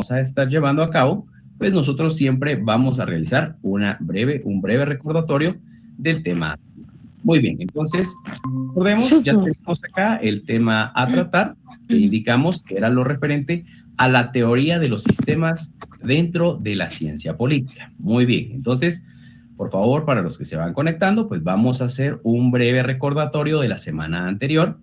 vamos a estar llevando a cabo, pues nosotros siempre vamos a realizar un breve recordatorio del tema. Muy bien, entonces, recordemos, ya tenemos acá el tema a tratar, que indicamos que era lo referente a la teoría de los sistemas dentro de la ciencia política. Muy bien, entonces, por favor, para los que se van conectando, pues vamos a hacer un breve recordatorio de la semana anterior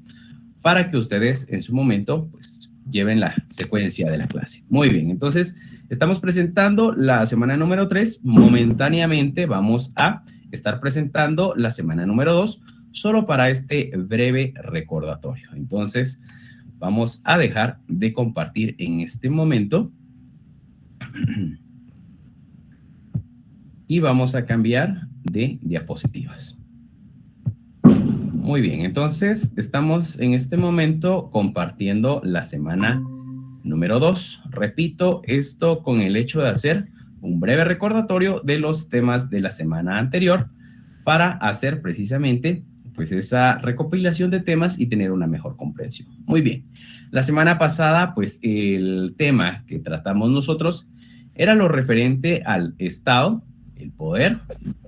para que ustedes en su momento, pues, lleven la secuencia de la clase. Muy bien, entonces, estamos presentando la semana número 3. Momentáneamente vamos a estar presentando la semana número 2, solo para este breve recordatorio. Entonces, vamos a dejar de compartir en este momento y vamos a cambiar de diapositivas. Muy bien, entonces estamos en este momento compartiendo la semana número 2. Repito, esto con el hecho de hacer un breve recordatorio de los temas de la semana anterior para hacer precisamente pues esa recopilación de temas y tener una mejor comprensión. Muy bien, la semana pasada pues el tema que tratamos nosotros era lo referente al Estado, el poder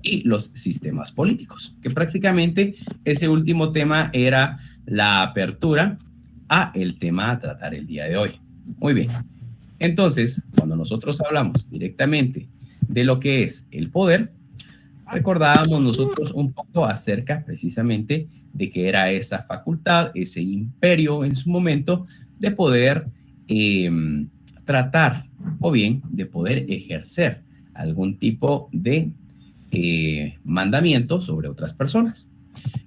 y los sistemas políticos, que prácticamente ese último tema era la apertura a el tema a tratar el día de hoy. Muy bien, entonces, cuando nosotros hablamos directamente de lo que es el poder, recordábamos nosotros un poco acerca precisamente de que era esa facultad, ese imperio en su momento de poder tratar o bien de poder ejercer algún tipo de mandamiento sobre otras personas.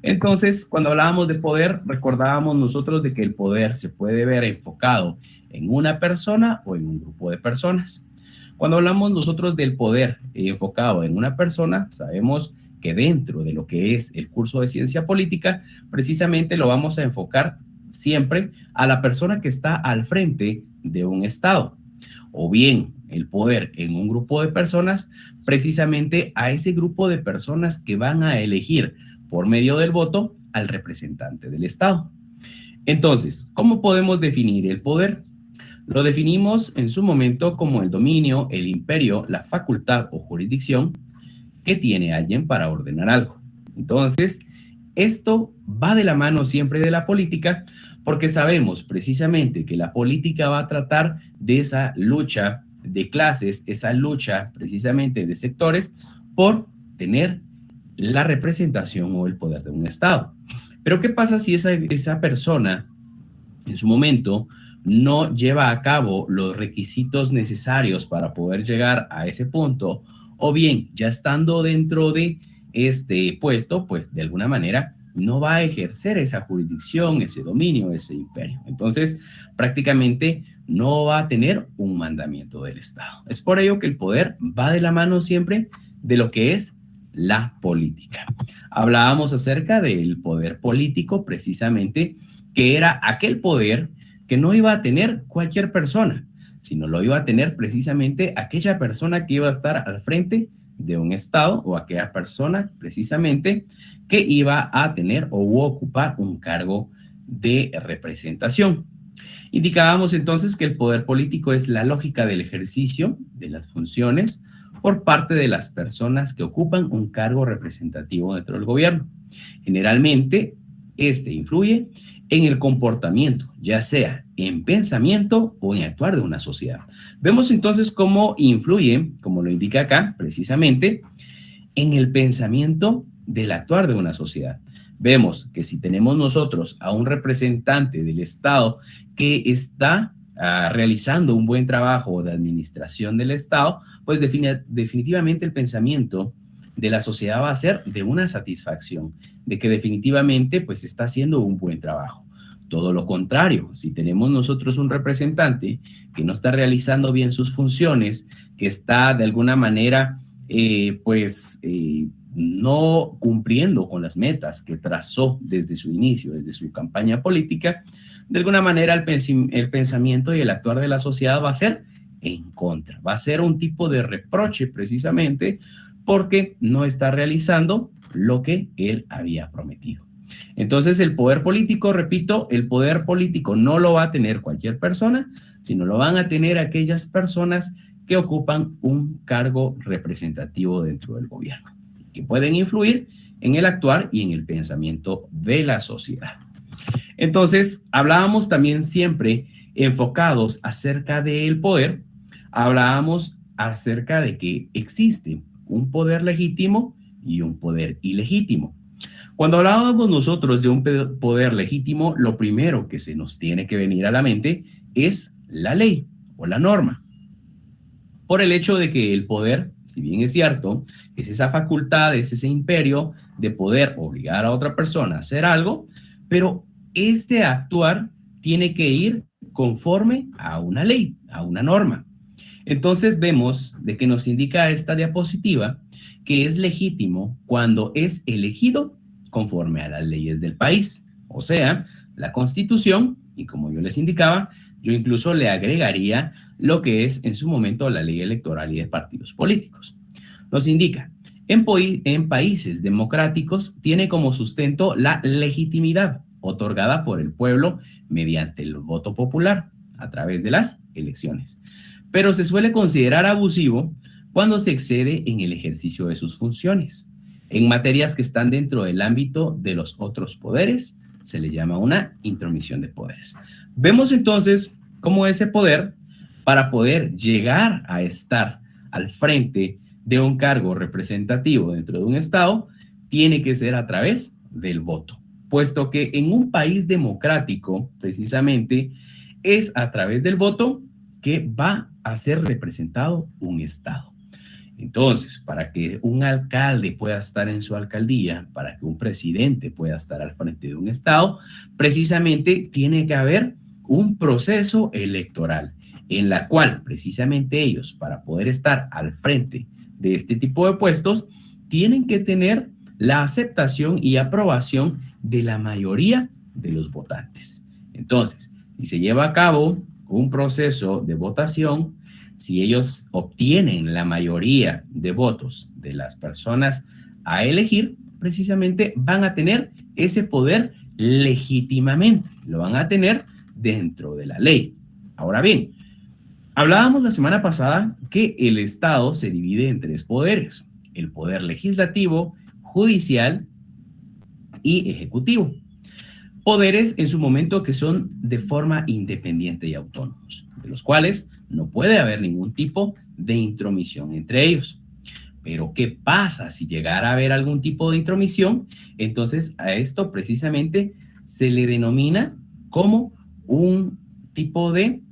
Entonces, cuando hablábamos de poder, recordábamos nosotros de que el poder se puede ver enfocado en una persona o en un grupo de personas. Cuando hablamos nosotros del poder enfocado en una persona, sabemos que dentro de lo que es el curso de ciencia política, precisamente lo vamos a enfocar siempre a la persona que está al frente de un Estado, o bien el poder en un grupo de personas, precisamente a ese grupo de personas que van a elegir por medio del voto al representante del Estado. Entonces, ¿cómo podemos definir el poder? Lo definimos en su momento como el dominio, el imperio, la facultad o jurisdicción que tiene alguien para ordenar algo. Entonces, esto va de la mano siempre de la política porque sabemos precisamente que la política va a tratar de esa lucha de clases, esa lucha precisamente de sectores por tener la representación o el poder de un Estado. Pero ¿qué pasa si esa persona en su momento no lleva a cabo los requisitos necesarios para poder llegar a ese punto? O bien, ya estando dentro de este puesto, pues de alguna manera no va a ejercer esa jurisdicción, ese dominio, ese imperio. Entonces, prácticamente no va a tener un mandamiento del Estado. Es por ello que el poder va de la mano siempre de lo que es la política. Hablábamos acerca del poder político, precisamente, que era aquel poder que no iba a tener cualquier persona, sino lo iba a tener precisamente aquella persona que iba a estar al frente de un Estado o aquella persona precisamente que iba a tener o ocupar un cargo de representación. Indicábamos entonces que el poder político es la lógica del ejercicio de las funciones por parte de las personas que ocupan un cargo representativo dentro del gobierno. Generalmente, este influye en el comportamiento, ya sea en pensamiento o en actuar de una sociedad. Vemos entonces cómo influye, como lo indica acá, precisamente, en el pensamiento del actuar de una sociedad. Vemos que si tenemos nosotros a un representante del Estado que está realizando un buen trabajo de administración del Estado, pues definitivamente el pensamiento de la sociedad va a ser de una satisfacción, de que definitivamente pues está haciendo un buen trabajo. Todo lo contrario, si tenemos nosotros un representante que no está realizando bien sus funciones, que está de alguna manera no cumpliendo con las metas que trazó desde su inicio, desde su campaña política, de alguna manera el pensamiento y el actuar de la sociedad va a ser en contra, va a ser un tipo de reproche precisamente porque no está realizando lo que él había prometido. Entonces el poder político, repito, el poder político no lo va a tener cualquier persona, sino lo van a tener aquellas personas que ocupan un cargo representativo dentro del gobierno, que pueden influir en el actuar y en el pensamiento de la sociedad. Entonces, hablábamos también siempre enfocados acerca del poder, hablábamos acerca de que existe un poder legítimo y un poder ilegítimo. Cuando hablábamos nosotros de un poder legítimo, lo primero que se nos tiene que venir a la mente es la ley o la norma. Por el hecho de que el poder, si bien es cierto, es esa facultad, es ese imperio de poder obligar a otra persona a hacer algo, pero este actuar tiene que ir conforme a una ley, a una norma. Entonces vemos de que nos indica esta diapositiva que es legítimo cuando es elegido conforme a las leyes del país, o sea, la Constitución, y como yo les indicaba, yo incluso le agregaría lo que es en su momento la ley electoral y de partidos políticos. Nos indica, en países democráticos tiene como sustento la legitimidad otorgada por el pueblo mediante el voto popular a través de las elecciones, pero se suele considerar abusivo cuando se excede en el ejercicio de sus funciones. En materias que están dentro del ámbito de los otros poderes, se le llama una intromisión de poderes. Vemos entonces cómo ese poder, para poder llegar a estar al frente de un cargo representativo dentro de un Estado, tiene que ser a través del voto, puesto que en un país democrático, precisamente, es a través del voto que va a ser representado un Estado. Entonces, para que un alcalde pueda estar en su alcaldía, para que un presidente pueda estar al frente de un Estado, precisamente tiene que haber un proceso electoral en la cual precisamente ellos, para poder estar al frente de este tipo de puestos, tienen que tener la aceptación y aprobación de la mayoría de los votantes. Entonces, si se lleva a cabo un proceso de votación, si ellos obtienen la mayoría de votos de las personas a elegir, precisamente van a tener ese poder legítimamente, lo van a tener dentro de la ley. Ahora bien, hablábamos la semana pasada que el Estado se divide en tres poderes: el poder legislativo, judicial y ejecutivo. Poderes en su momento que son de forma independiente y autónomos, de los cuales no puede haber ningún tipo de intromisión entre ellos. Pero ¿qué pasa si llegara a haber algún tipo de intromisión? Entonces a esto precisamente se le denomina como un tipo de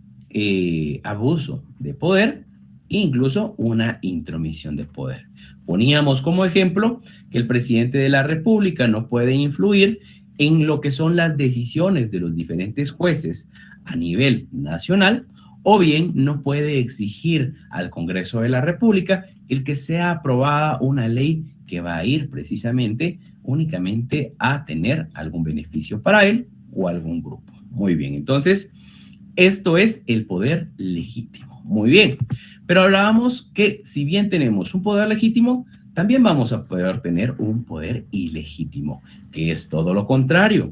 abuso de poder e incluso una intromisión de poder. Poníamos como ejemplo que el presidente de la República no puede influir en lo que son las decisiones de los diferentes jueces a nivel nacional, o bien no puede exigir al Congreso de la República el que sea aprobada una ley que va a ir precisamente únicamente a tener algún beneficio para él o algún grupo. Muy bien, entonces esto es el poder legítimo. Muy bien, pero hablábamos que si bien tenemos un poder legítimo, también vamos a poder tener un poder ilegítimo, que es todo lo contrario,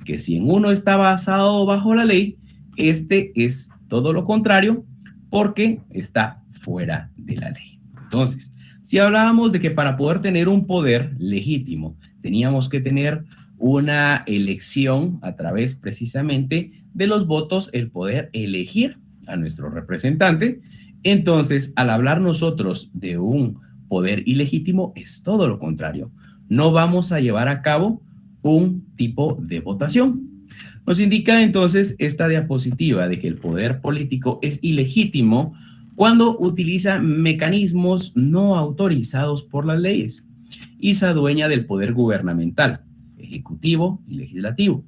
que si en uno está basado bajo la ley, este es todo lo contrario porque está fuera de la ley. Entonces, si hablábamos de que para poder tener un poder legítimo teníamos que tener una elección a través precisamente de los votos, el poder elegir a nuestro representante, entonces al hablar nosotros de un poder ilegítimo es todo lo contrario. No vamos a llevar a cabo un tipo de votación. Nos indica entonces esta diapositiva de que el poder político es ilegítimo cuando utiliza mecanismos no autorizados por las leyes y se adueña del poder gubernamental, ejecutivo y legislativo,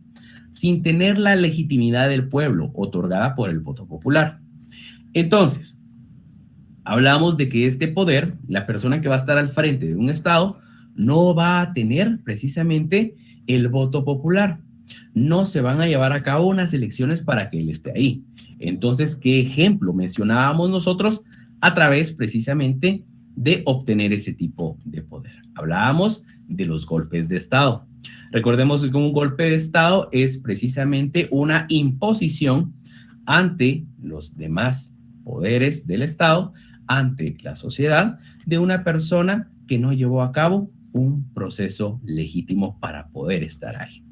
sin tener la legitimidad del pueblo otorgada por el voto popular. Entonces, hablamos de que este poder, la persona que va a estar al frente de un Estado, no va a tener precisamente el voto popular. No se van a llevar a cabo unas elecciones para que él esté ahí. Entonces, ¿qué ejemplo mencionábamos nosotros a través precisamente de obtener ese tipo de poder? Hablábamos de los golpes de Estado. Recordemos que un golpe de Estado es precisamente una imposición ante los demás poderes del Estado, ante la sociedad, de una persona que no llevó a cabo un proceso legítimo para poder estar ahí.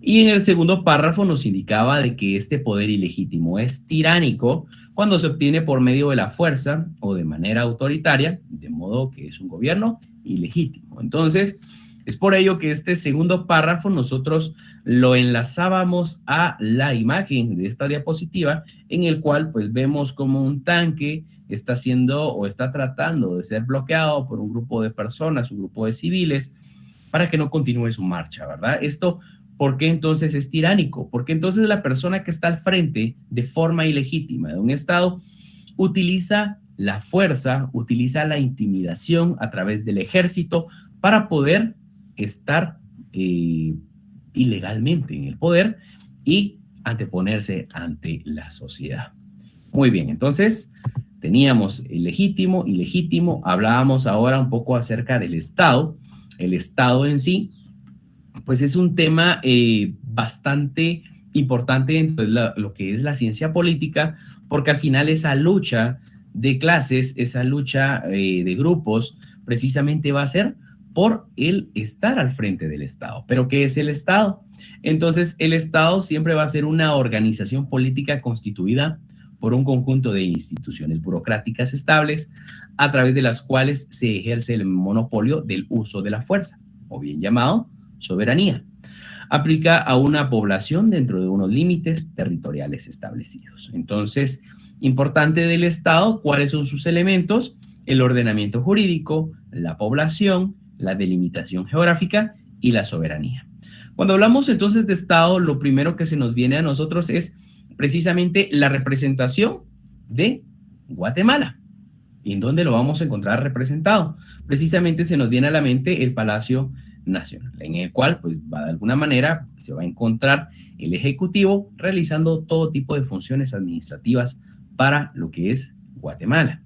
Y en el segundo párrafo nos indicaba de que este poder ilegítimo es tiránico cuando se obtiene por medio de la fuerza o de manera autoritaria, de modo que es un gobierno ilegítimo. Entonces, es por ello que este segundo párrafo nosotros lo enlazábamos a la imagen de esta diapositiva, en el cual pues vemos como un tanque está siendo o está tratando de ser bloqueado por un grupo de personas, un grupo de civiles, para que no continúe su marcha, ¿verdad? Esto, ¿por qué entonces es tiránico? Porque entonces la persona que está al frente de forma ilegítima de un Estado utiliza la fuerza, utiliza la intimidación a través del ejército para poder estar ilegalmente en el poder y anteponerse ante la sociedad. Muy bien, entonces teníamos el legítimo, ilegítimo, hablábamos ahora un poco acerca del Estado. El Estado en sí, pues es un tema bastante importante dentro de lo que es la ciencia política, porque al final esa lucha de clases, esa lucha de grupos, precisamente va a ser por el estar al frente del Estado. ¿Pero qué es el Estado? Entonces, el Estado siempre va a ser una organización política constituida por un conjunto de instituciones burocráticas estables a través de las cuales se ejerce el monopolio del uso de la fuerza, o bien llamado soberanía. Aplica a una población dentro de unos límites territoriales establecidos. Entonces, importante del Estado, ¿cuáles son sus elementos? El ordenamiento jurídico, la población, la delimitación geográfica y la soberanía. Cuando hablamos entonces de Estado, lo primero que se nos viene a nosotros es precisamente la representación de Guatemala. ¿Y en dónde lo vamos a encontrar representado? Precisamente se nos viene a la mente el Palacio Nacional, en el cual, pues, de alguna manera se va a encontrar el Ejecutivo realizando todo tipo de funciones administrativas para lo que es Guatemala.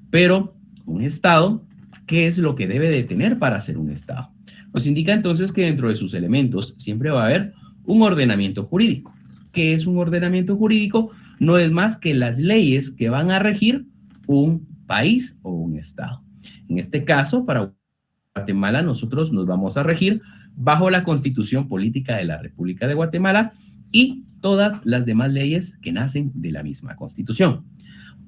Pero un Estado, ¿qué es lo que debe de tener para ser un Estado? Nos indica entonces que dentro de sus elementos siempre va a haber un ordenamiento jurídico. ¿Qué es un ordenamiento jurídico? No es más que las leyes que van a regir un país o un Estado. En este caso, para Guatemala, nosotros nos vamos a regir bajo la Constitución Política de la República de Guatemala y todas las demás leyes que nacen de la misma Constitución.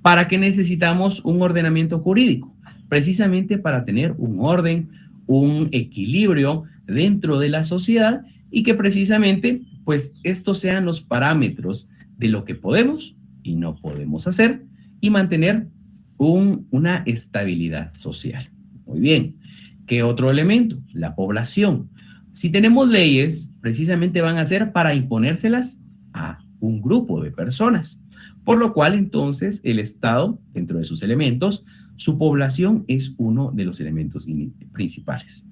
¿Para qué necesitamos un ordenamiento jurídico? Precisamente para tener un orden, un equilibrio dentro de la sociedad y que precisamente, pues, estos sean los parámetros de lo que podemos y no podemos hacer y mantener una estabilidad social. Muy bien. ¿Qué otro elemento? La población. Si tenemos leyes, precisamente van a ser para imponérselas a un grupo de personas, por lo cual entonces el Estado, dentro de sus elementos, su población es uno de los elementos principales.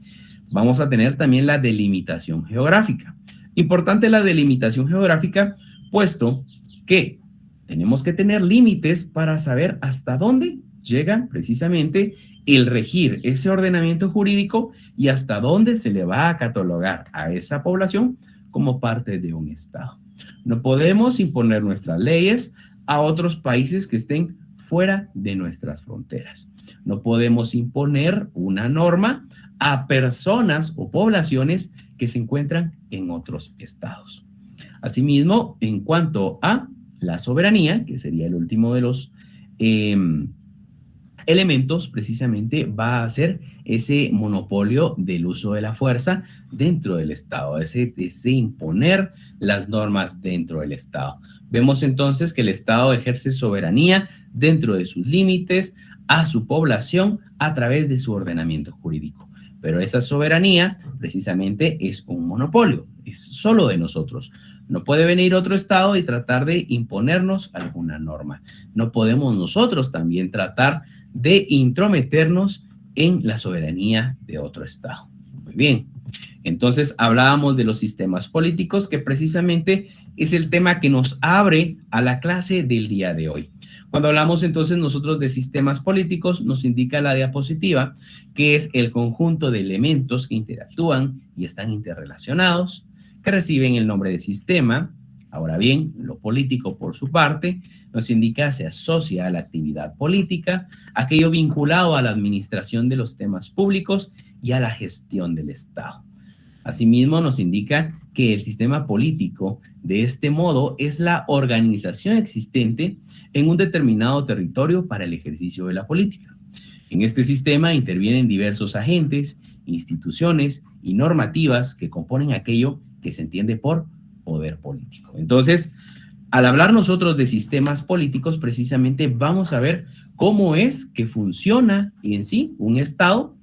Vamos a tener también la delimitación geográfica. Importante la delimitación geográfica, puesto que tenemos que tener límites para saber hasta dónde llega precisamente el regir ese ordenamiento jurídico y hasta dónde se le va a catalogar a esa población como parte de un Estado. No podemos imponer nuestras leyes a otros países que estén fuera de nuestras fronteras. No podemos imponer una norma a personas o poblaciones que se encuentran en otros estados. Asimismo, en cuanto a la soberanía, que sería el último de los elementos, precisamente va a ser ese monopolio del uso de la fuerza dentro del Estado, ese imponer las normas dentro del Estado. Vemos entonces que el Estado ejerce soberanía dentro de sus límites a su población a través de su ordenamiento jurídico. Pero esa soberanía precisamente es un monopolio, es solo de nosotros. No puede venir otro Estado y tratar de imponernos alguna norma. No podemos nosotros también tratar de intrometernos en la soberanía de otro Estado. Muy bien. Entonces hablábamos de los sistemas políticos, que precisamente es el tema que nos abre a la clase del día de hoy. Cuando hablamos entonces nosotros de sistemas políticos, nos indica la diapositiva que es el conjunto de elementos que interactúan y están interrelacionados, que reciben el nombre de sistema, Ahora bien, lo político, por su parte, nos indica se asocia a la actividad política, aquello vinculado a la administración de los temas públicos y a la gestión del Estado. Asimismo, nos indica que el sistema político, de este modo, es la organización existente en un determinado territorio para el ejercicio de la política. En este sistema intervienen diversos agentes, instituciones y normativas que componen aquello que se entiende por poder político. Entonces, al hablar nosotros de sistemas políticos, precisamente vamos a ver cómo es que funciona en sí un Estado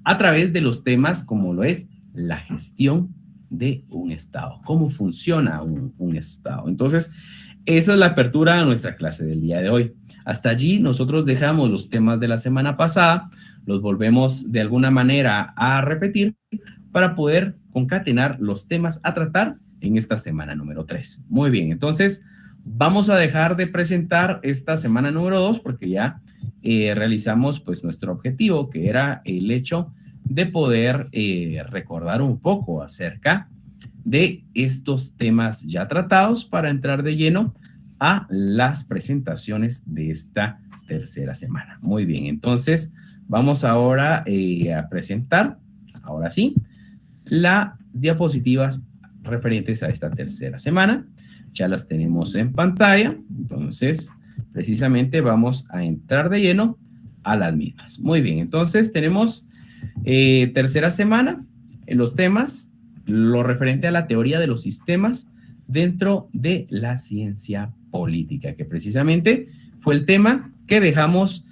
a través de los temas como lo es la gestión de un Estado, cómo funciona un Estado. Entonces, esa es la apertura a nuestra clase del día de hoy. Hasta allí nosotros dejamos los temas de la semana pasada, los volvemos de alguna manera a repetir para poder concatenar los temas a tratar en esta semana número 3. Muy bien, entonces vamos a dejar de presentar esta semana número 2 porque ya realizamos pues nuestro objetivo, que era el hecho de poder recordar un poco acerca de estos temas ya tratados para entrar de lleno a las presentaciones de esta tercera semana. Muy bien, entonces vamos ahora a presentar, ahora sí, las diapositivas referentes a esta tercera semana. Ya las tenemos en pantalla, entonces precisamente vamos a entrar de lleno a las mismas. Muy bien, entonces tenemos tercera semana en los temas, lo referente a la teoría de los sistemas dentro de la ciencia política, que precisamente fue el tema que dejamos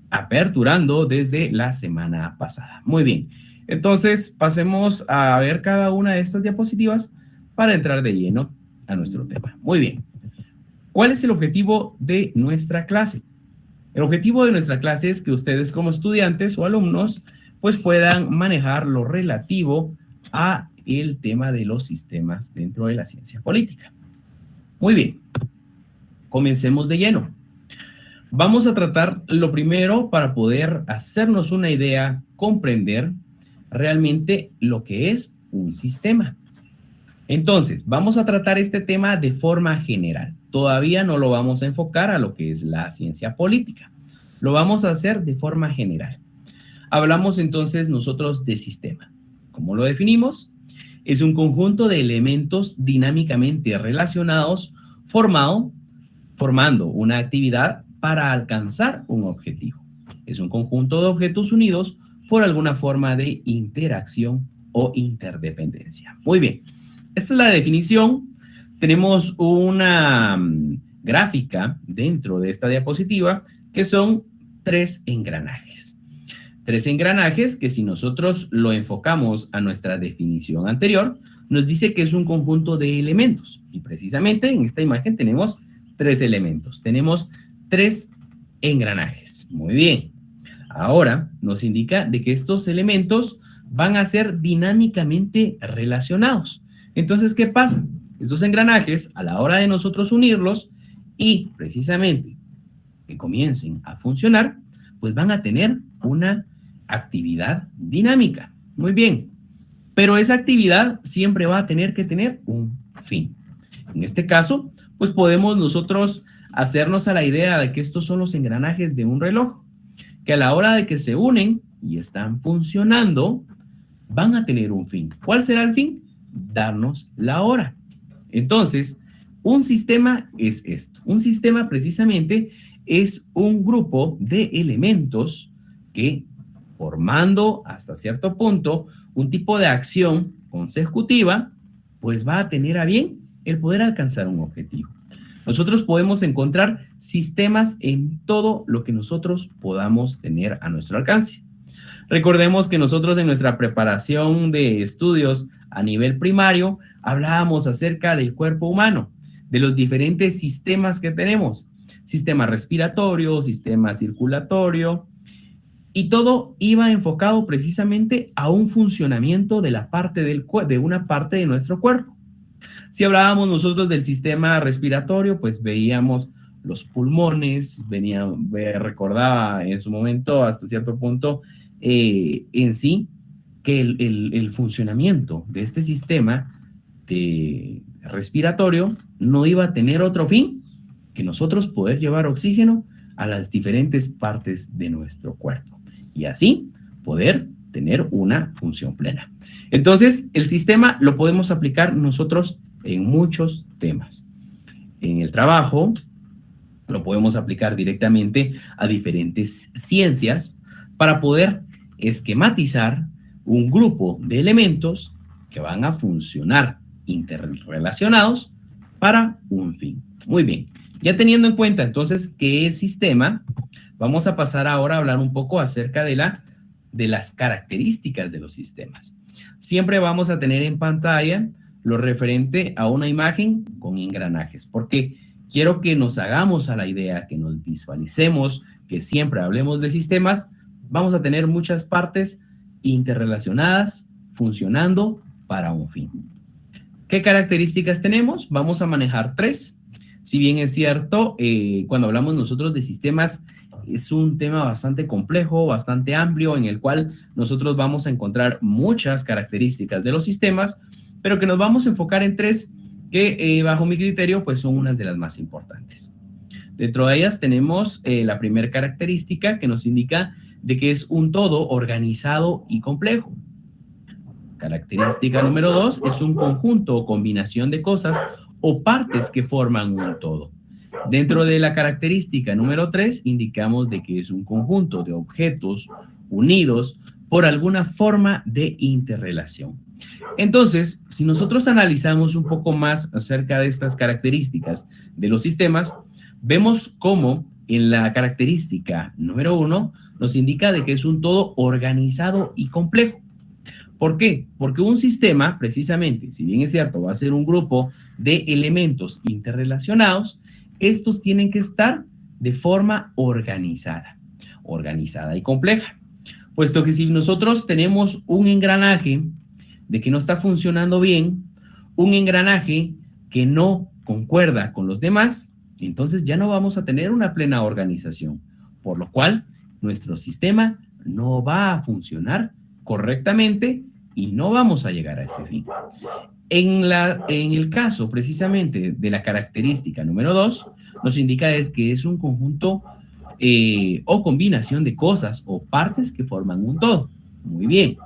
aperturando desde la semana pasada. Muy bien, entonces pasemos a ver cada una de estas diapositivas para entrar de lleno a nuestro tema. Muy bien, ¿cuál es el objetivo de nuestra clase? El objetivo de nuestra clase es que ustedes como estudiantes o alumnos pues puedan manejar lo relativo a el tema de los sistemas dentro de la ciencia política. Muy bien, comencemos de lleno. Vamos a tratar lo primero para poder hacernos una idea, comprender realmente lo que es un sistema. Entonces, vamos a tratar este tema de forma general. Todavía no lo vamos a enfocar a lo que es la ciencia política. Lo vamos a hacer de forma general. Hablamos entonces nosotros de sistema. ¿Cómo lo definimos? Es un conjunto de elementos dinámicamente relacionados formando una actividad para alcanzar un objetivo. Es un conjunto de objetos unidos por alguna forma de interacción o interdependencia. Muy bien, esta es la definición. Tenemos una gráfica dentro de esta diapositiva que son 3 engranajes. 3 engranajes que si nosotros lo enfocamos a nuestra definición anterior, nos dice que es un conjunto de elementos. Y precisamente en esta imagen tenemos 3 elementos. Tenemos 3 engranajes. Muy bien. Ahora nos indica de que estos elementos van a ser dinámicamente relacionados. Entonces, ¿qué pasa? Estos engranajes, a la hora de nosotros unirlos y precisamente que comiencen a funcionar, pues van a tener una actividad dinámica. Muy bien. Pero esa actividad siempre va a tener que tener un fin. En este caso, pues podemos nosotros hacernos a la idea de que estos son los engranajes de un reloj, que a la hora de que se unen y están funcionando, van a tener un fin. ¿Cuál será el fin? Darnos la hora. Entonces, un sistema es esto. Un sistema precisamente es un grupo de elementos que, formando hasta cierto punto un tipo de acción consecutiva, pues va a tener a bien el poder alcanzar un objetivo. Nosotros podemos encontrar sistemas en todo lo que nosotros podamos tener a nuestro alcance. Recordemos que nosotros en nuestra preparación de estudios a nivel primario hablábamos acerca del cuerpo humano, de los diferentes sistemas que tenemos, sistema respiratorio, sistema circulatorio, y todo iba enfocado precisamente a un funcionamiento de una parte de nuestro cuerpo. Si hablábamos nosotros del sistema respiratorio, pues veíamos los pulmones, recordaba en su momento hasta cierto punto en sí que el funcionamiento de este sistema respiratorio no iba a tener otro fin que nosotros poder llevar oxígeno a las diferentes partes de nuestro cuerpo y así poder tener una función plena. Entonces, el sistema lo podemos aplicar nosotros en muchos temas. En el trabajo, lo podemos aplicar directamente a diferentes ciencias para poder esquematizar un grupo de elementos que van a funcionar interrelacionados para un fin. Muy bien, ya teniendo en cuenta entonces qué es sistema, vamos a pasar ahora a hablar un poco acerca de las características de los sistemas. Siempre vamos a tener en pantalla lo referente a una imagen con engranajes, porque quiero que nos hagamos a la idea, que nos visualicemos, que siempre hablemos de sistemas, vamos a tener muchas partes interrelacionadas, funcionando para un fin. ¿Qué características tenemos? Vamos a manejar 3. Si bien es cierto, cuando hablamos nosotros de sistemas, es un tema bastante complejo, bastante amplio, en el cual nosotros vamos a encontrar muchas características de los sistemas, pero que nos vamos a enfocar en 3 que bajo mi criterio pues son unas de las más importantes. Dentro de ellas tenemos la primera característica que nos indica de que es un todo organizado y complejo. Característica número 2 es un conjunto o combinación de cosas o partes que forman un todo. Dentro de la característica número 3 indicamos de que es un conjunto de objetos unidos por alguna forma de interrelación. Entonces, si nosotros analizamos un poco más acerca de estas características de los sistemas, vemos cómo en la característica número 1 nos indica de que es un todo organizado y complejo. ¿Por qué? Porque un sistema, precisamente, si bien es cierto, va a ser un grupo de elementos interrelacionados, estos tienen que estar de forma organizada y compleja. Puesto que si nosotros tenemos un engranaje de que no está funcionando bien, un engranaje que no concuerda con los demás, entonces ya no vamos a tener una plena organización, por lo cual nuestro sistema no va a funcionar correctamente y no vamos a llegar a ese fin. En el caso precisamente de la característica número 2, nos indica que es un conjunto o combinación de cosas o partes que forman un todo. Muy bien.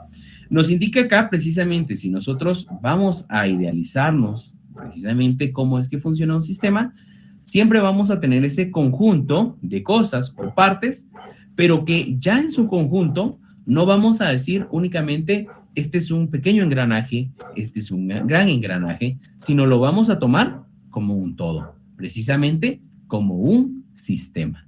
Nos indica acá precisamente si nosotros vamos a idealizarnos precisamente cómo es que funciona un sistema, siempre vamos a tener ese conjunto de cosas o partes, pero que ya en su conjunto no vamos a decir únicamente este es un pequeño engranaje, este es un gran engranaje, sino lo vamos a tomar como un todo, precisamente como un sistema.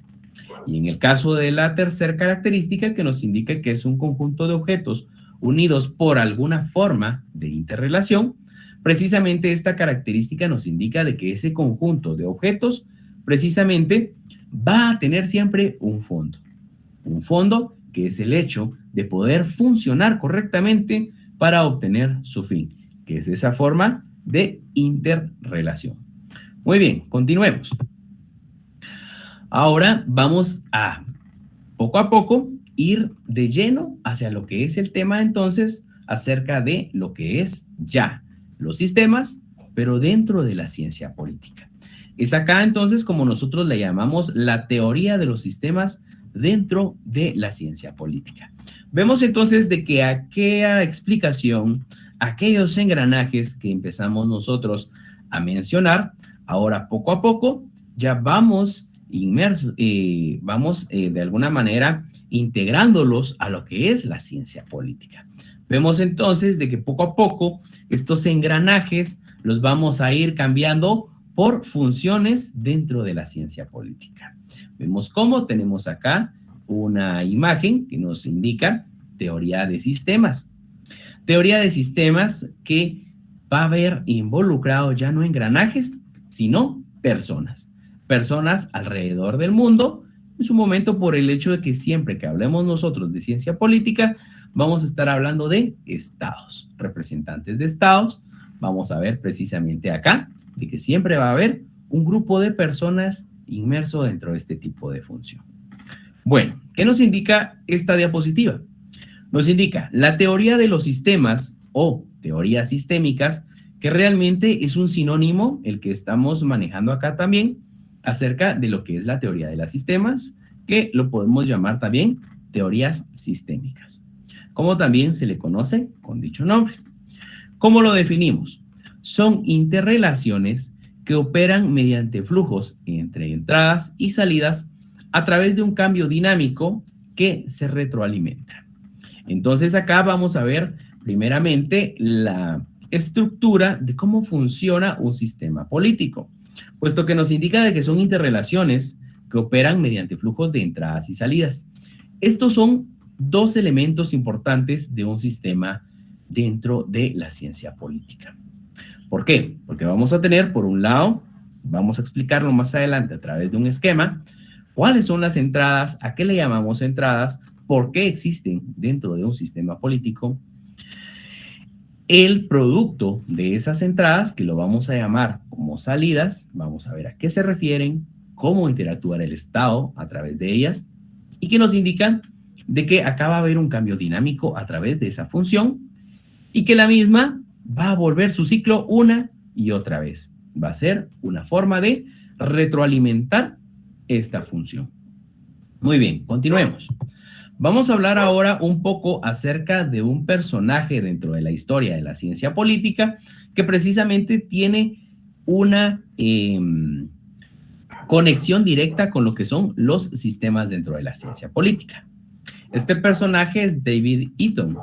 Y en el caso de la tercera característica que nos indica que es un conjunto de objetos unidos por alguna forma de interrelación, precisamente esta característica nos indica de que ese conjunto de objetos precisamente va a tener siempre un fondo que es el hecho de poder funcionar correctamente para obtener su fin, que es esa forma de interrelación. Muy bien, continuemos. Ahora vamos a poco ir de lleno hacia lo que es el tema entonces acerca de lo que es ya los sistemas, pero dentro de la ciencia política. Es acá entonces como nosotros le llamamos la teoría de los sistemas dentro de la ciencia política. Vemos entonces de que aquella explicación, aquellos engranajes que empezamos nosotros a mencionar, ahora poco a poco ya vamos de alguna manera integrándolos a lo que es la ciencia política. Vemos entonces de que poco a poco estos engranajes los vamos a ir cambiando por funciones dentro de la ciencia política. Vemos cómo tenemos acá una imagen que nos indica teoría de sistemas. Teoría de sistemas que va a haber involucrado ya no engranajes, sino personas. Personas alrededor del mundo, en su momento por el hecho de que siempre que hablemos nosotros de ciencia política, vamos a estar hablando de estados, representantes de estados. Vamos a ver precisamente acá de que siempre va a haber un grupo de personas inmerso dentro de este tipo de función. Bueno, ¿qué nos indica esta diapositiva? Nos indica la teoría de los sistemas o teorías sistémicas que realmente es un sinónimo el que estamos manejando acá también acerca de lo que es la teoría de los sistemas, que lo podemos llamar también teorías sistémicas, como también se le conoce con dicho nombre. ¿Cómo lo definimos? Son interrelaciones que operan mediante flujos entre entradas y salidas a través de un cambio dinámico que se retroalimenta. Entonces acá vamos a ver primeramente la estructura de cómo funciona un sistema político, puesto que nos indica de que son interrelaciones que operan mediante flujos de entradas y salidas. Estos son dos elementos importantes de un sistema dentro de la ciencia política. ¿Por qué? Porque vamos a tener, por un lado, vamos a explicarlo más adelante a través de un esquema, cuáles son las entradas, a qué le llamamos entradas, por qué existen dentro de un sistema político, el producto de esas entradas, que lo vamos a llamar como salidas, vamos a ver a qué se refieren, cómo interactuar el Estado a través de ellas, y que nos indican de que acá va a haber un cambio dinámico a través de esa función, y que la misma va a volver su ciclo una y otra vez. Va a ser una forma de retroalimentar esta función. Muy bien, continuemos. Vamos a hablar ahora un poco acerca de un personaje dentro de la historia de la ciencia política que precisamente tiene una conexión directa con lo que son los sistemas dentro de la ciencia política. Este personaje es David Eaton.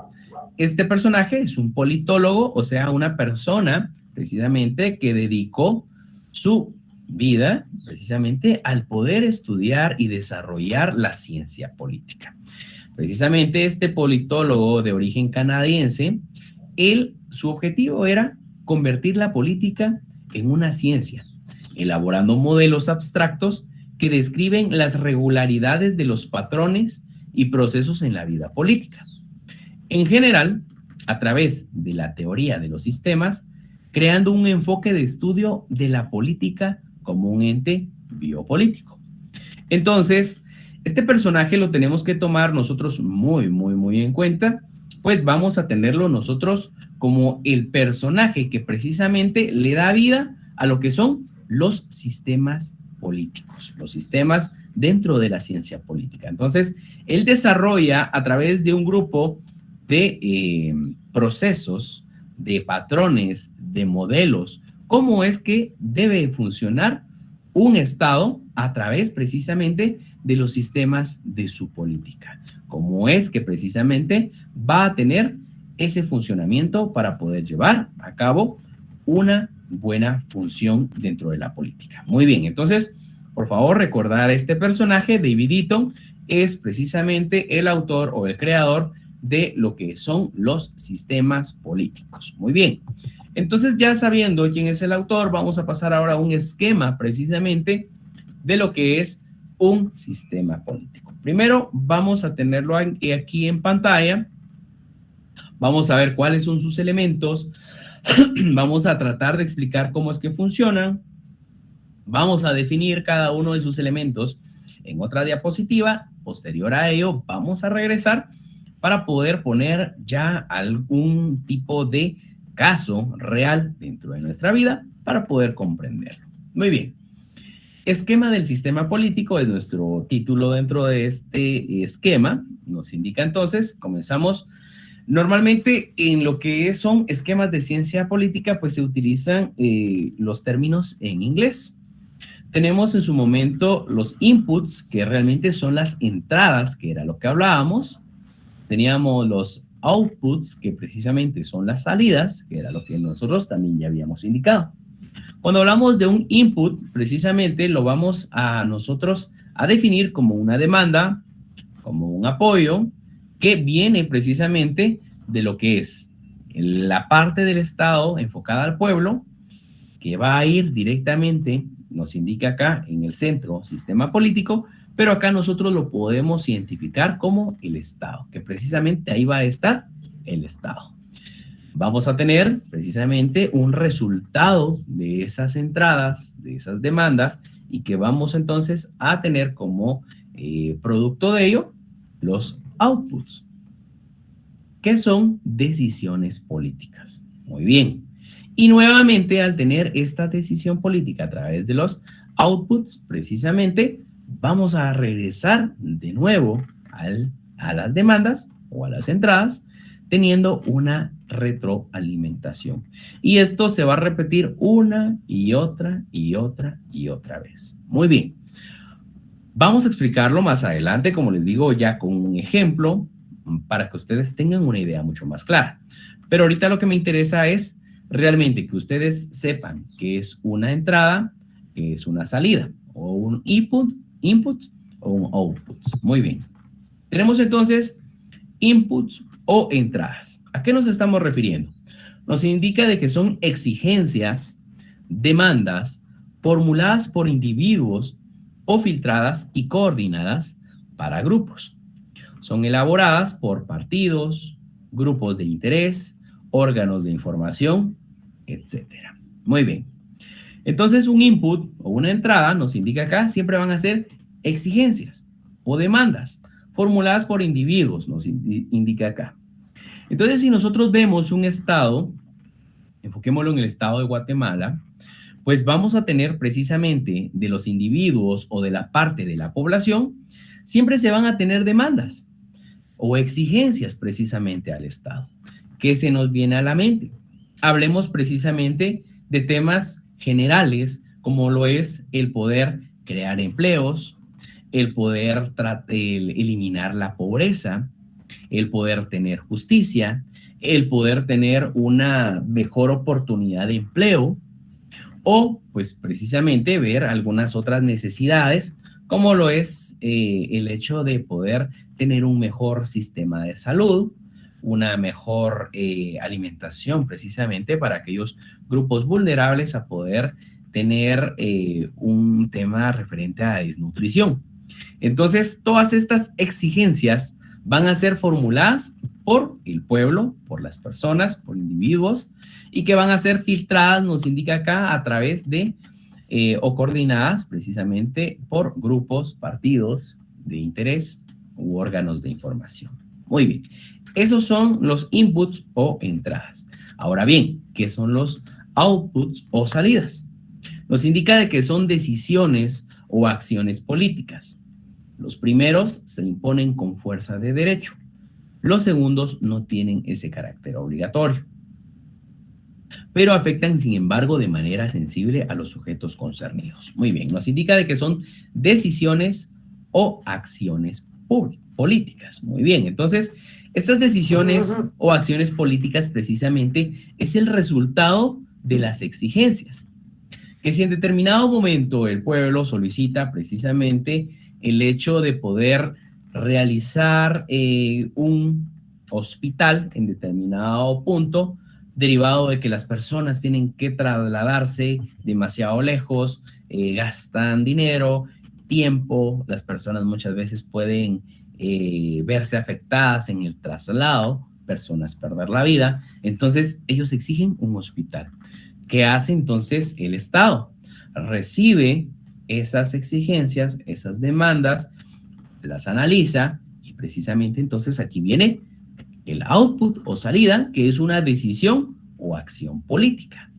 Este personaje es un politólogo, o sea, una persona precisamente que dedicó su vida precisamente al poder estudiar y desarrollar la ciencia política. Precisamente este politólogo de origen canadiense, su objetivo era convertir la política en una ciencia, elaborando modelos abstractos que describen las regularidades de los patrones y procesos en la vida política. En general, a través de la teoría de los sistemas, creando un enfoque de estudio de la política como un ente biopolítico. Entonces, este personaje lo tenemos que tomar nosotros muy en cuenta, pues vamos a tenerlo nosotros como el personaje que precisamente le da vida a lo que son los sistemas políticos, los sistemas dentro de la ciencia política. Entonces, él desarrolla a través de un grupo de procesos, de patrones, de modelos, cómo es que debe funcionar un Estado a través precisamente de los sistemas de su política. Cómo es que precisamente va a tener ese funcionamiento para poder llevar a cabo una buena función dentro de la política. Muy bien, entonces, por favor, recordar este personaje, David Eaton, es precisamente el autor o el creador de lo que son los sistemas políticos. Muy bien. Entonces, ya sabiendo quién es el autor, vamos a pasar ahora a un esquema precisamente de lo que es un sistema político. Primero, vamos a tenerlo aquí en pantalla. Vamos a ver cuáles son sus elementos. Vamos a tratar de explicar cómo es que funcionan. Vamos a definir cada uno de sus elementos en otra diapositiva. Posterior a ello, vamos a regresar para poder poner ya algún tipo de caso real dentro de nuestra vida para poder comprenderlo. Muy bien. Esquema del sistema político es nuestro título dentro de este esquema. Nos indica entonces, comenzamos. Normalmente en lo que son esquemas de ciencia política, pues se utilizan los términos en inglés. Tenemos en su momento los inputs, que realmente son las entradas, que era lo que hablábamos. Teníamos los outputs, que precisamente son las salidas, que era lo que nosotros también ya habíamos indicado. Cuando hablamos de un input, precisamente lo vamos a nosotros a definir como una demanda, como un apoyo, que viene precisamente de lo que es la parte del Estado enfocada al pueblo, que va a ir directamente, nos indica acá en el centro, sistema político, pero acá nosotros lo podemos identificar como el Estado, que precisamente ahí va a estar el Estado. Vamos a tener precisamente un resultado de esas entradas, de esas demandas, y que vamos entonces a tener como producto de ello los outputs, que son decisiones políticas. Muy bien. Y nuevamente, al tener esta decisión política a través de los outputs, precisamente, vamos a regresar de nuevo a las demandas o a las entradas, teniendo una retroalimentación. Y esto se va a repetir una y otra y otra y otra vez. Muy bien. Vamos a explicarlo más adelante, como les digo, ya con un ejemplo, para que ustedes tengan una idea mucho más clara. Pero ahorita lo que me interesa es realmente que ustedes sepan qué es una entrada, qué es una salida, o un input o un output. Muy bien. Tenemos entonces inputs o entradas. ¿A qué nos estamos refiriendo? Nos indica de que son exigencias, demandas, formuladas por individuos o filtradas y coordinadas para grupos. Son elaboradas por partidos, grupos de interés, órganos de información, etcétera. Muy bien. Entonces, un input o una entrada nos indica acá, siempre van a ser exigencias o demandas formuladas por individuos, nos indica acá. Entonces, si nosotros vemos un estado, enfoquémoslo en el estado de Guatemala, pues vamos a tener precisamente de los individuos o de la parte de la población, siempre se van a tener demandas o exigencias precisamente al Estado. ¿Qué se nos viene a la mente? Hablemos precisamente de temas generales como lo es el poder crear empleos, el poder eliminar la pobreza, el poder tener justicia, el poder tener una mejor oportunidad de empleo o pues precisamente ver algunas otras necesidades como lo es el hecho de poder tener un mejor sistema de salud, una mejor alimentación precisamente para aquellos grupos vulnerables a poder tener un tema referente a desnutrición. Entonces, todas estas exigencias van a ser formuladas por el pueblo, por las personas, por individuos, y que van a ser filtradas, nos indica acá, a través de, o coordinadas precisamente por grupos, partidos de interés u órganos de información. Muy bien, esos son los inputs o entradas. Ahora bien, ¿qué son los outputs o salidas? Nos indica de que son decisiones o acciones políticas. Los primeros se imponen con fuerza de derecho. Los segundos no tienen ese carácter obligatorio, pero afectan, sin embargo, de manera sensible a los sujetos concernidos. Muy bien, nos indica de que son decisiones o acciones políticas. Muy bien, entonces, estas decisiones o acciones políticas precisamente es el resultado de las exigencias. Que si en determinado momento el pueblo solicita precisamente el hecho de poder realizar un hospital en determinado punto, derivado de que las personas tienen que trasladarse demasiado lejos, gastan dinero, tiempo, las personas muchas veces pueden verse afectadas en el traslado, personas perder la vida, entonces ellos exigen un hospital. ¿Qué hace entonces el Estado? Recibe esas exigencias, esas demandas, las analiza y precisamente entonces aquí viene el output o salida, que es una decisión o acción política.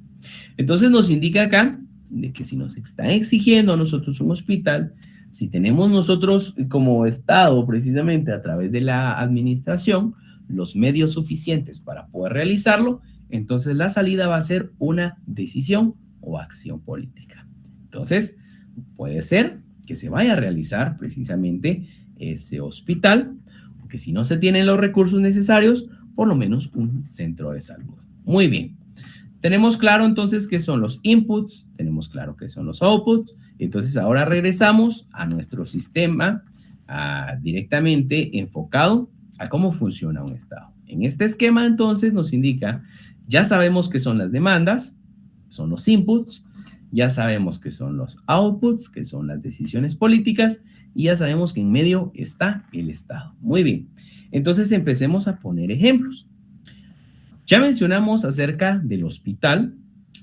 Entonces nos indica acá de que si nos están exigiendo a nosotros un hospital, si tenemos nosotros como Estado precisamente a través de la administración los medios suficientes para poder realizarlo, entonces la salida va a ser una decisión o acción política. Entonces, puede ser que se vaya a realizar precisamente ese hospital, o que si no se tienen los recursos necesarios, por lo menos un centro de salud. Muy bien. Tenemos claro entonces qué son los inputs, tenemos claro qué son los outputs, entonces ahora regresamos a nuestro sistema directamente enfocado a cómo funciona un Estado. En este esquema entonces nos indica, ya sabemos qué son las demandas, son los inputs, ya sabemos qué son los outputs, que son las decisiones políticas, y ya sabemos que en medio está el Estado. Muy bien, entonces empecemos a poner ejemplos. Ya mencionamos acerca del hospital,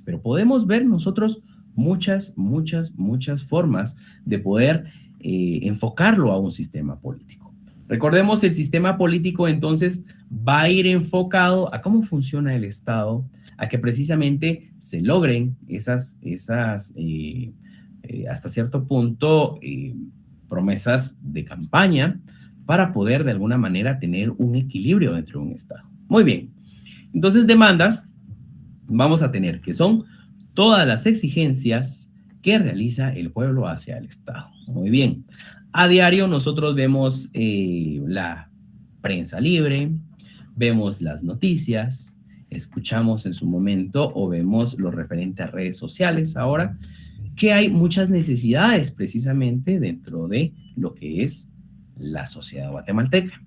pero podemos ver nosotros muchas formas de poder enfocarlo a un sistema político. Recordemos, el sistema político entonces va a ir enfocado a cómo funciona el Estado, a que precisamente se logren hasta cierto punto, promesas de campaña para poder de alguna manera tener un equilibrio dentro de un Estado. Muy bien, entonces demandas vamos a tener que son todas las exigencias que realiza el pueblo hacia el Estado. Muy bien, a diario nosotros vemos la prensa libre, vemos las noticias, escuchamos en su momento o vemos lo referente a redes sociales ahora, que hay muchas necesidades precisamente dentro de lo que es la sociedad guatemalteca.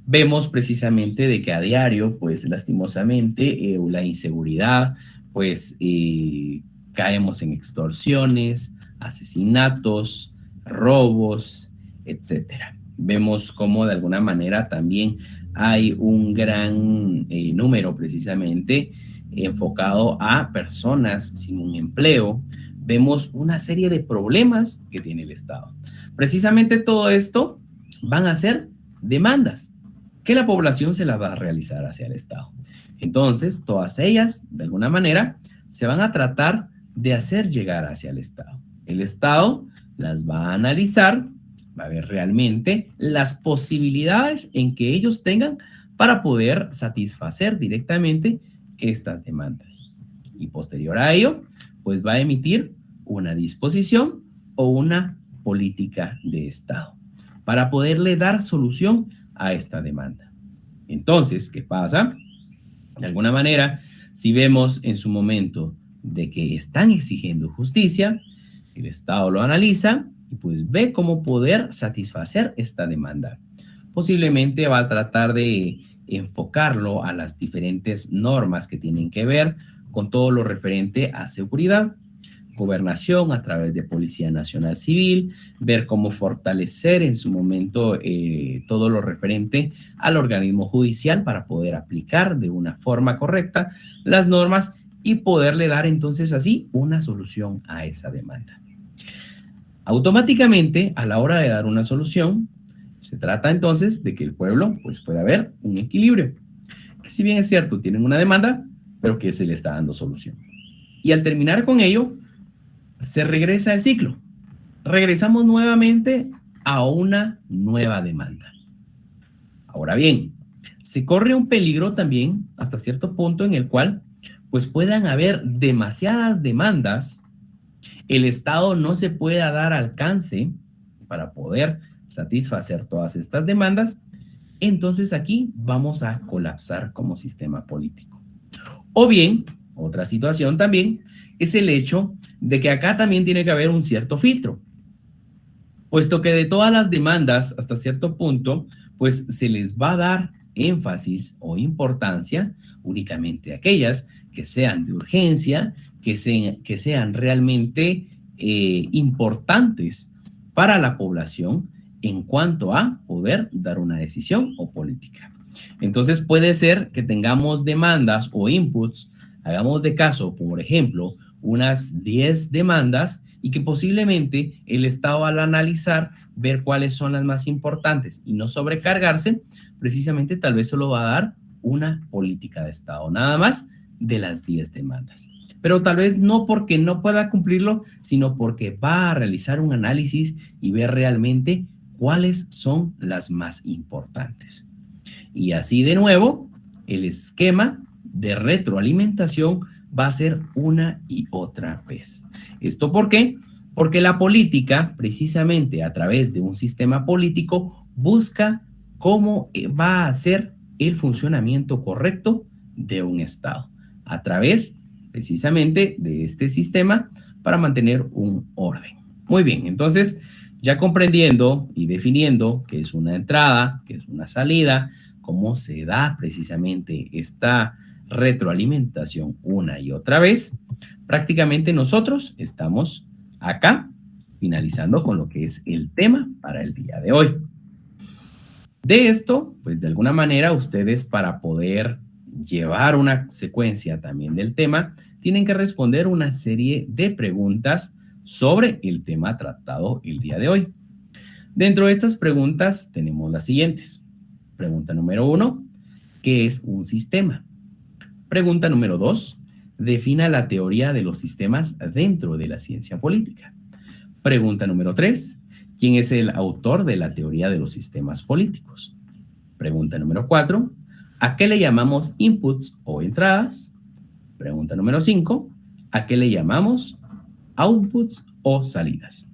Vemos precisamente de que a diario, pues lastimosamente, la inseguridad, pues caemos en extorsiones, asesinatos, robos, etcétera. Vemos cómo de alguna manera también hay un gran número precisamente enfocado a personas sin un empleo. Vemos una serie de problemas que tiene el Estado. Precisamente todo esto van a ser demandas que la población se la va a realizar hacia el Estado. Entonces, todas ellas, de alguna manera, se van a tratar de hacer llegar hacia el Estado. El Estado las va a analizar, va a ver realmente las posibilidades en que ellos tengan para poder satisfacer directamente estas demandas. Y posterior a ello, pues va a emitir una disposición o una política de Estado para poderle dar solución a esta demanda. Entonces, ¿qué pasa? De alguna manera, si vemos en su momento de que están exigiendo justicia, el Estado lo analiza y pues ve cómo poder satisfacer esta demanda. Posiblemente va a tratar de enfocarlo a las diferentes normas que tienen que ver con todo lo referente a seguridad, gobernación a través de Policía Nacional Civil, ver cómo fortalecer en su momento todo lo referente al organismo judicial para poder aplicar de una forma correcta las normas y poderle dar entonces así una solución a esa demanda. Automáticamente, a la hora de dar una solución, se trata entonces de que el pueblo pues pueda ver un equilibrio, que si bien es cierto, tienen una demanda, pero que se le está dando solución. Y al terminar con ello, se regresa el ciclo. Regresamos nuevamente a una nueva demanda. Ahora bien, se corre un peligro también hasta cierto punto en el cual pues puedan haber demasiadas demandas, el Estado no se pueda dar alcance para poder satisfacer todas estas demandas, entonces aquí vamos a colapsar como sistema político. O bien, otra situación también es el hecho de que acá también tiene que haber un cierto filtro, puesto que de todas las demandas hasta cierto punto, pues se les va a dar énfasis o importancia únicamente a aquellas que sean de urgencia, que sean realmente importantes para la población en cuanto a poder dar una decisión o política. Entonces puede ser que tengamos demandas o inputs, hagamos de caso, por ejemplo, unas 10 demandas y que posiblemente el Estado al analizar, ver cuáles son las más importantes y no sobrecargarse, precisamente tal vez solo va a dar una política de Estado, nada más de las 10 demandas. Pero tal vez no porque no pueda cumplirlo, sino porque va a realizar un análisis y ver realmente cuáles son las más importantes. Y así de nuevo, el esquema de retroalimentación va a ser una y otra vez. ¿Esto por qué? Porque la política, precisamente a través de un sistema político, busca cómo va a ser el funcionamiento correcto de un Estado, a través precisamente de este sistema para mantener un orden. Muy bien, entonces ya comprendiendo y definiendo qué es una entrada, qué es una salida, cómo se da precisamente esta retroalimentación una y otra vez, prácticamente nosotros estamos acá finalizando con lo que es el tema para el día de hoy. De esto, pues de alguna manera ustedes para poder llevar una secuencia también del tema, tienen que responder una serie de preguntas sobre el tema tratado el día de hoy. Dentro de estas preguntas tenemos las siguientes. Pregunta número 1, ¿qué es un sistema? Pregunta número 2. Defina la teoría de los sistemas dentro de la ciencia política. Pregunta número 3. ¿Quién es el autor de la teoría de los sistemas políticos? Pregunta número 4. ¿A qué le llamamos inputs o entradas? Pregunta número 5. ¿A qué le llamamos outputs o salidas?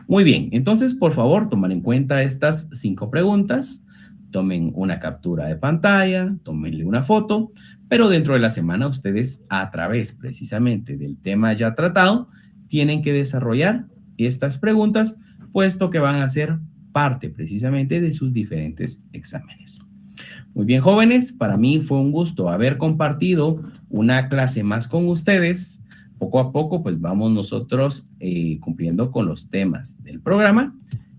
Muy bien, entonces por favor tomen en cuenta estas 5 preguntas, tomen una captura de pantalla, tómenle una foto, pero dentro de la semana ustedes a través precisamente del tema ya tratado tienen que desarrollar estas preguntas, puesto que van a ser parte precisamente de sus diferentes exámenes. Muy bien, jóvenes, para mí fue un gusto haber compartido una clase más con ustedes. Poco a poco, pues vamos nosotros cumpliendo con los temas del programa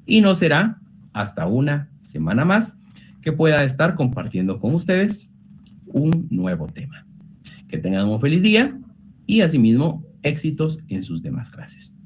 y no será hasta una semana más que pueda estar compartiendo con ustedes un nuevo tema. Que tengan un feliz día y asimismo éxitos en sus demás clases.